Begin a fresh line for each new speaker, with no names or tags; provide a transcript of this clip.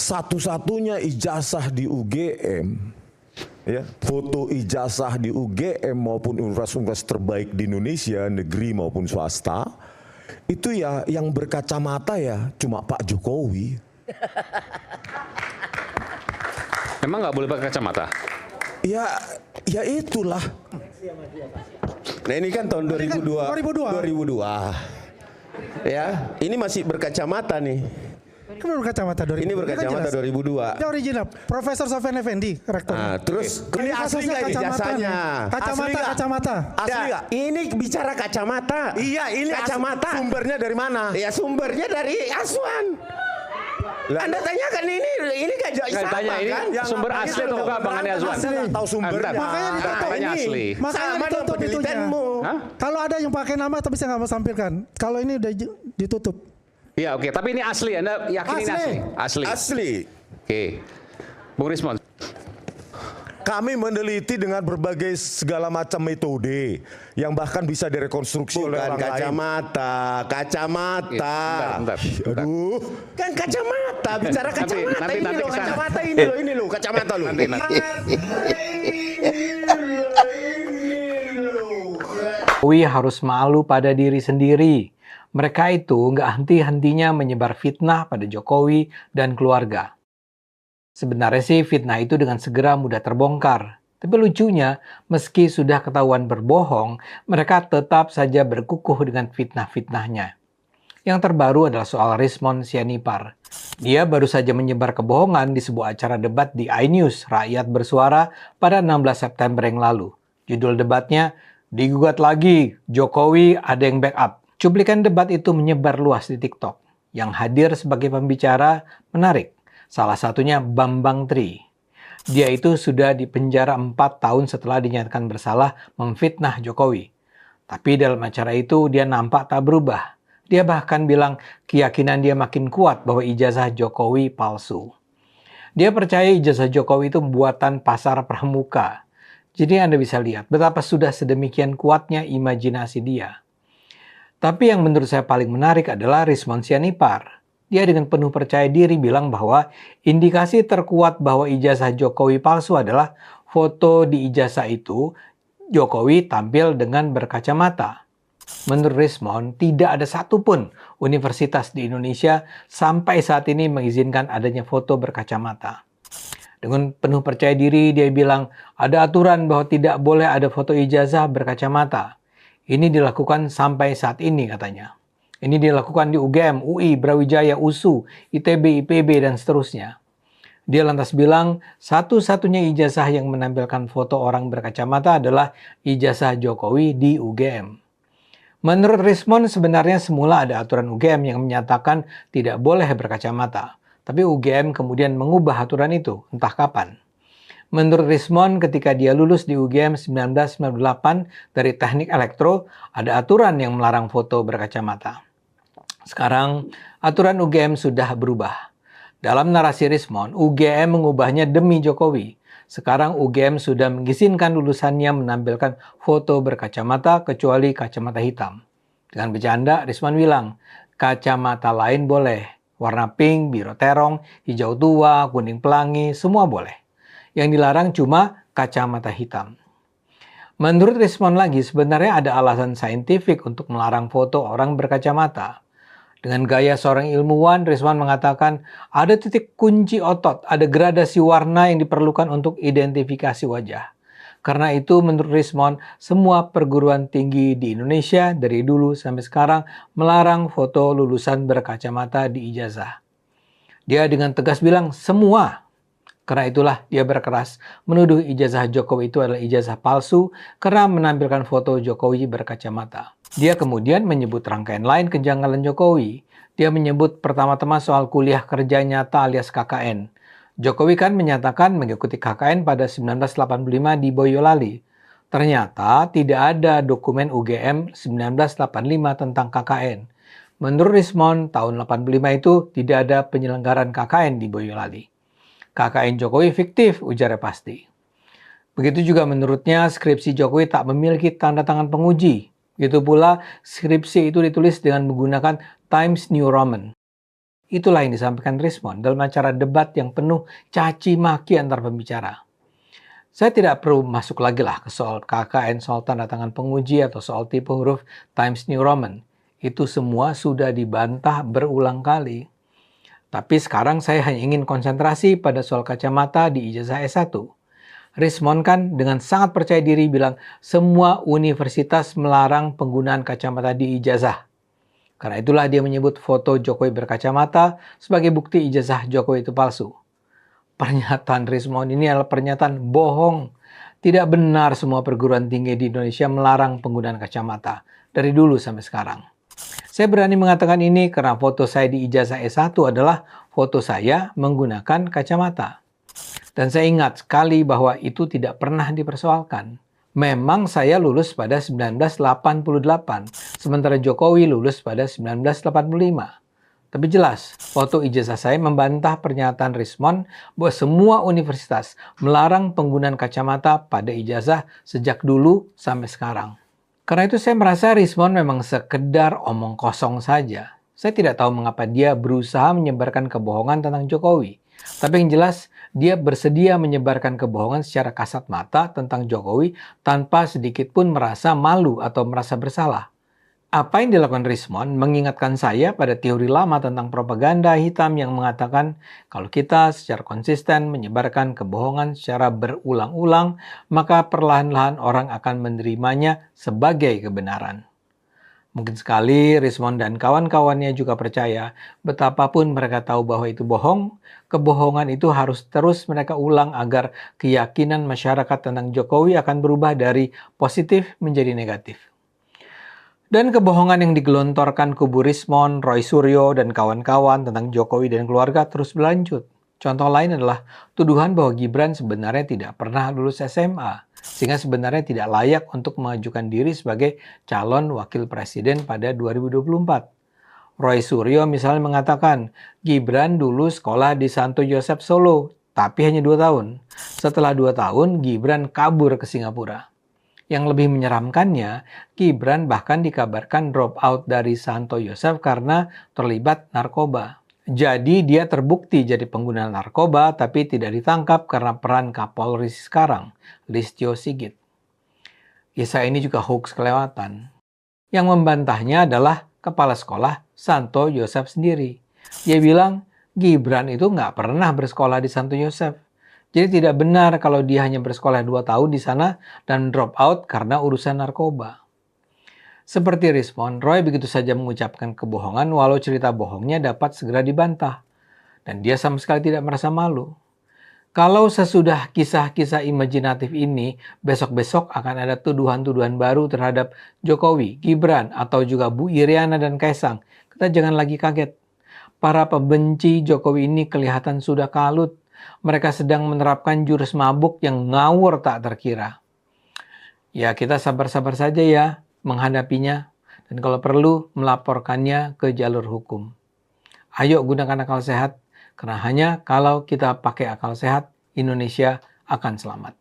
satu-satunya ijazah di UGM, ya, foto ijazah di UGM maupun universitas terbaik di Indonesia, negeri maupun swasta, itu ya yang berkacamata ya cuma Pak Jokowi.
Memang nggak boleh pakai kacamata?
Ya itulah.
Nah ini kan tahun 2002. Ya, ini masih berkacamata nih.
Kan berkacamata 2002.
Ini berkacamata 2002.
Ini original. Profesor Sofyan Effendi, rektor.
Nah, terus ini asli nggak ijazahnya?
Kacamata.
Asli nggak? Ini bicara kacamata.
Iya, ini
kacamata.
Sumbernya dari mana?
Ya sumbernya dari Aswan. Anda tanyakan ini kan sama
tanya ini
kan?
sumber asli atau enggak Bang Andi Azwan?
Tahu sumbernya.
Makanya ditutup
Ini asli.
Makanya
Sama dong
ditutup itunya.
penelitianmu.
Kalau ada yang pakai nama tapi saya nggak mau sampaikan. Kalau ini udah ditutup.
Iya, oke. Tapi ini asli. Anda yakin ini asli? Asli.
Asli.
Oke. Bung Rismon.
Kami meneliti dengan berbagai segala macam metode yang bahkan bisa direkonstruksi oleh
Bukan
orang lain.
kacamata.
Bentar.
Aduh,
Kan kacamata, bicara kacamata
nanti
ini loh,
kesana.
kacamata ini loh, kacamata loh.
Nanti.
Jokowi harus malu pada diri sendiri. Mereka itu nggak henti-hentinya menyebar fitnah pada Jokowi dan keluarga. Sebenarnya sih fitnah itu dengan segera mudah terbongkar. Tapi lucunya, meski sudah ketahuan berbohong, mereka tetap saja berkukuh dengan fitnah-fitnahnya. Yang terbaru adalah soal Rismon Sianipar. Dia baru saja menyebar kebohongan di sebuah acara debat di iNews Rakyat Bersuara pada 16 September yang lalu. Judul debatnya, "Digugat lagi, Jokowi ada yang backup." Cuplikan debat itu menyebar luas di TikTok. Yang hadir sebagai pembicara menarik. Salah satunya Bambang Tri. Dia itu sudah dipenjara 4 tahun setelah dinyatakan bersalah memfitnah Jokowi. Tapi dalam acara itu dia nampak tak berubah. Dia bahkan bilang keyakinan dia makin kuat bahwa ijazah Jokowi palsu. Dia percaya ijazah Jokowi itu buatan pasar pramuka. Jadi Anda bisa lihat betapa sudah sedemikian kuatnya imajinasi dia. Tapi yang menurut saya paling menarik adalah Rismon Sianipar. Dia dengan penuh percaya diri bilang bahwa indikasi terkuat bahwa ijazah Jokowi palsu adalah foto di ijazah itu Jokowi tampil dengan berkacamata. Menurut Rismon, tidak ada satupun universitas di Indonesia sampai saat ini mengizinkan adanya foto berkacamata. Dengan penuh percaya diri dia bilang ada aturan bahwa tidak boleh ada foto ijazah berkacamata. Ini dilakukan sampai saat ini katanya. Ini dilakukan di UGM, UI, Brawijaya, USU, ITB, IPB, dan seterusnya. Dia lantas bilang, satu-satunya ijazah yang menampilkan foto orang berkacamata adalah ijazah Jokowi di UGM. Menurut Rismon, sebenarnya semula ada aturan UGM yang menyatakan tidak boleh berkacamata. Tapi UGM kemudian mengubah aturan itu, entah kapan. Menurut Rismon, ketika dia lulus di UGM 1998 dari teknik elektro, ada aturan yang melarang foto berkacamata. Sekarang, aturan UGM sudah berubah. Dalam narasi Rismon, UGM mengubahnya demi Jokowi. Sekarang UGM sudah mengizinkan lulusannya menampilkan foto berkacamata kecuali kacamata hitam. Dengan bercanda, Rismon bilang, kacamata lain boleh. Warna pink, biru terong, hijau tua, kuning pelangi, semua boleh. Yang dilarang cuma kacamata hitam. Menurut Rismon lagi, sebenarnya ada alasan saintifik untuk melarang foto orang berkacamata. Dengan gaya seorang ilmuwan, Rismon mengatakan ada titik kunci otot, ada gradasi warna yang diperlukan untuk identifikasi wajah. Karena itu menurut Rismon, semua perguruan tinggi di Indonesia dari dulu sampai sekarang melarang foto lulusan berkacamata di ijazah. Dia dengan tegas bilang semua. Karena itulah dia berkeras menuduh ijazah Jokowi itu adalah ijazah palsu karena menampilkan foto Jokowi berkacamata. Dia kemudian menyebut rangkaian lain kejanggalan Jokowi. Dia menyebut pertama-tama soal kuliah kerja nyata alias KKN. Jokowi kan menyatakan mengikuti KKN pada 1985 di Boyolali. Ternyata tidak ada dokumen UGM 1985 tentang KKN. Menurut Rismon, tahun 85 itu tidak ada penyelenggaraan KKN di Boyolali. KKN Jokowi fiktif, ujarnya pasti. Begitu juga menurutnya skripsi Jokowi tak memiliki tanda tangan penguji. Begitu pula skripsi itu ditulis dengan menggunakan Times New Roman. Itulah yang disampaikan Rismond dalam acara debat yang penuh caci maki antar pembicara. Saya tidak perlu masuk lagi lah ke soal KKN, soal tanda tangan penguji, atau soal tipe huruf Times New Roman. Itu semua sudah dibantah berulang kali. Tapi sekarang saya hanya ingin konsentrasi pada soal kacamata di ijazah S1. Rismond kan dengan sangat percaya diri bilang semua universitas melarang penggunaan kacamata di ijazah. Karena itulah dia menyebut foto Jokowi berkacamata sebagai bukti ijazah Jokowi itu palsu. Pernyataan Rismond ini adalah pernyataan bohong. Tidak benar semua perguruan tinggi di Indonesia melarang penggunaan kacamata dari dulu sampai sekarang. Saya berani mengatakan ini karena foto saya di ijazah S1 adalah foto saya menggunakan kacamata. Dan saya ingat sekali bahwa itu tidak pernah dipersoalkan. Memang saya lulus pada 1988, sementara Jokowi lulus pada 1985. Tapi jelas, foto ijazah saya membantah pernyataan Rismond bahwa semua universitas melarang penggunaan kacamata pada ijazah sejak dulu sampai sekarang. Karena itu saya merasa Rismond memang sekedar omong kosong saja. Saya tidak tahu mengapa dia berusaha menyebarkan kebohongan tentang Jokowi. Tapi yang jelas, dia bersedia menyebarkan kebohongan secara kasat mata tentang Jokowi tanpa sedikit pun merasa malu atau merasa bersalah. Apa yang dilakukan Rismond mengingatkan saya pada teori lama tentang propaganda hitam yang mengatakan kalau kita secara konsisten menyebarkan kebohongan secara berulang-ulang, maka perlahan-lahan orang akan menerimanya sebagai kebenaran. Mungkin sekali Rismond dan kawan-kawannya juga percaya betapapun mereka tahu bahwa itu bohong, kebohongan itu harus terus mereka ulang agar keyakinan masyarakat tentang Jokowi akan berubah dari positif menjadi negatif. Dan kebohongan yang digelontorkan kubu Rismond, Roy Suryo, dan kawan-kawan tentang Jokowi dan keluarga terus berlanjut. Contoh lain adalah tuduhan bahwa Gibran sebenarnya tidak pernah lulus SMA, sehingga sebenarnya tidak layak untuk mengajukan diri sebagai calon wakil presiden pada 2024. Roy Suryo misalnya mengatakan, Gibran dulu sekolah di Santo Yosef Solo, tapi hanya 2 tahun. Setelah 2 tahun, Gibran kabur ke Singapura. Yang lebih menyeramkannya, Gibran bahkan dikabarkan drop out dari Santo Yosef karena terlibat narkoba. Jadi dia terbukti jadi pengguna narkoba tapi tidak ditangkap karena peran Kapolri sekarang, Listio Sigit. Kisah ini juga hoax kelewatan. Yang membantahnya adalah kepala sekolah Santo Yosef sendiri. Dia bilang Gibran itu nggak pernah bersekolah di Santo Yosef. Jadi tidak benar kalau dia hanya bersekolah 2 tahun di sana dan drop out karena urusan narkoba. Seperti Rismond, Roy begitu saja mengucapkan kebohongan walau cerita bohongnya dapat segera dibantah. Dan dia sama sekali tidak merasa malu. Kalau sesudah kisah-kisah imajinatif ini, besok-besok akan ada tuduhan-tuduhan baru terhadap Jokowi, Gibran, atau juga Bu Iriana dan Kaisang. Kita jangan lagi kaget. Para pembenci Jokowi ini kelihatan sudah kalut. Mereka sedang menerapkan jurus mabuk yang ngawur tak terkira. Ya, kita sabar-sabar saja ya menghadapinya, dan kalau perlu melaporkannya ke jalur hukum. Ayo gunakan akal sehat, karena hanya kalau kita pakai akal sehat, Indonesia akan selamat.